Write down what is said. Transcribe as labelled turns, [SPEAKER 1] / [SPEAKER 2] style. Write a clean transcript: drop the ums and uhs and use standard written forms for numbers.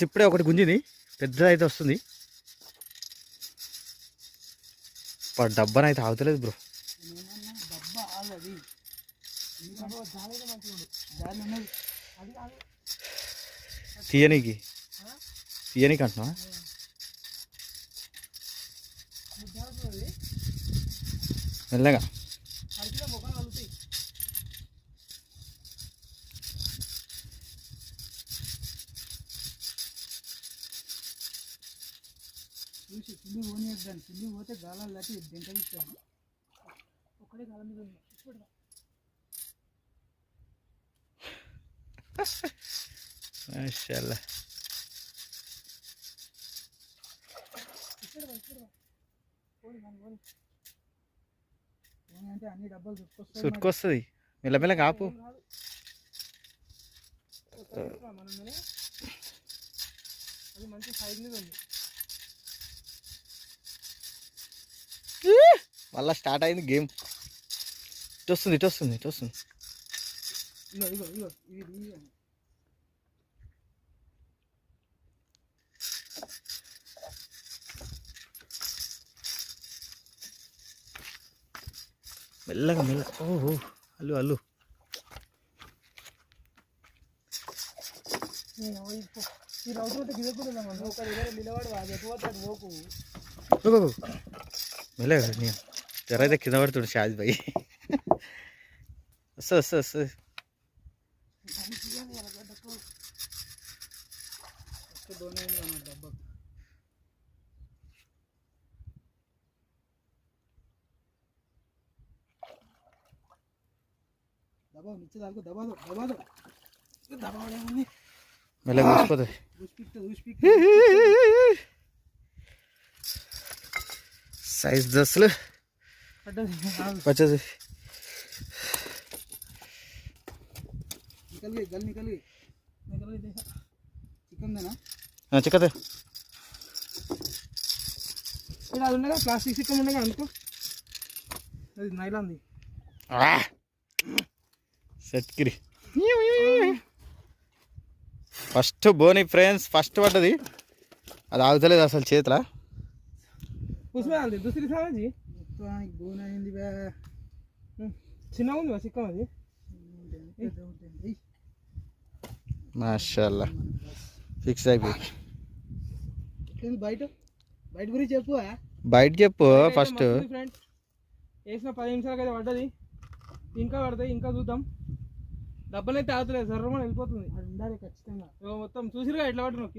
[SPEAKER 1] ఇప్పుడే ఒకటి గుంజింది, పెద్దదైతే వస్తుంది. డబ్బానైతే ఆగుతలేదు బ్రో. తీయనికి అంటున్నా. మెల్లగా
[SPEAKER 2] చూసి కింది పోనీద్దాను. కింది పోతే గాలాలు దాటి దెంకలిస్తాను. ఒక్కడే గాలం మీద
[SPEAKER 1] మాషాల్లా.
[SPEAKER 2] అంటే అన్ని డబ్బాలు
[SPEAKER 1] చుట్టుకొస్తుంది. మెల్లమెల్ల కాపు.
[SPEAKER 2] అది మంచి సైడ్ మీద ఉంది.
[SPEAKER 1] మళ్ళా స్టార్ట్ అయింది గేమ్. ఇటు వస్తుంది. మెల్లగా ఓహో అల్లు
[SPEAKER 2] ఈ రౌతు గిదకుండా నిలబడి పోకు
[SPEAKER 1] మెల్లగా జరైతే కింద పడుతుండు షాజ్ భాయ్. వస్తుంది. మెల్లగా చూసిపోతుంది. సైజ్ దశలు పచ్చది. చిక్కదే
[SPEAKER 2] అది ఉండగా ప్లాస్టిక్ చికెన్ ఉండగా అనుకో. అది నైలాంది
[SPEAKER 1] సెట్కిరి. ఫస్ట్ బోని ఫ్రెండ్స్, ఫస్ట్ పడ్డది. అది ఆగుతలేదు అసలు చేతిలో.
[SPEAKER 2] दूसरी था जी చిన్న ఉంది చిక్క అది.
[SPEAKER 1] మాషాల్లా ఫిక్స్ అయిపోయి.
[SPEAKER 2] బయట గురించి
[SPEAKER 1] చెప్పు ఫస్ట్.
[SPEAKER 2] ఫ్రెండ్స్ వేసిన 10 నిమిషాలకి అయితే పడ్డది. ఇంకా పడతాయి, ఇంకా చూద్దాం. డబ్బనైతే ఆగుతలేదు, సర్రమని వెళ్ళిపోతుంది. అది ఉండాలి ఖచ్చితంగా. మొత్తం చూసిరుగా ఎట్లా పడుతున్నావు.